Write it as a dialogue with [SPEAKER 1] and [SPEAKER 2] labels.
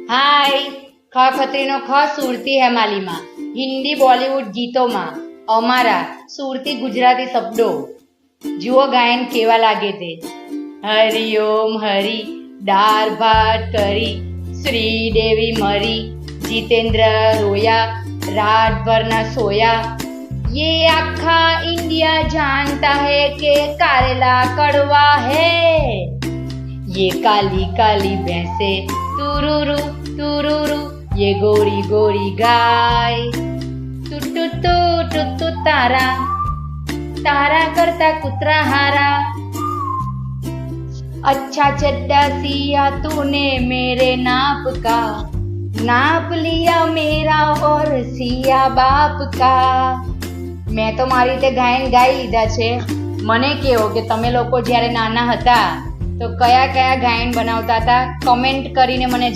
[SPEAKER 1] હાય, ખ ખત્રીનો ખ સુરતી હેમાલીમાં હિન્દી બોલિવૂડ ગીતોમાં અમારા સુરતી ગુજરાતી શબ્દો જુઓ ગાયન કેવા લાગે તે. હરિઓમ હરિ, દાળ ભાત કરી, શ્રીદેવી મરી, જીતેન્દ્ર રોયા, रात भर न सोया, ये आखा इंडिया जानता है कि करेला कड़वा है, ये काली काली भैंसे तुरुरु तुरुरु, ये गोरी गोरी गाय तू तू तू तू तू तारा तारा करता कुतरा हारा. अच्छा चड्डा सिया तूने मेरे नाप का, नाप लिया मेरा और सिया बाप का. મેં તો મારી રીતે ગાયન ગાઈ લીધા છે. મને કહો કે તમે લોકો જ્યારે નાના હતા તો કયા કયા ગાયન બનાવતા હતા, કમેન્ટ કરીને મને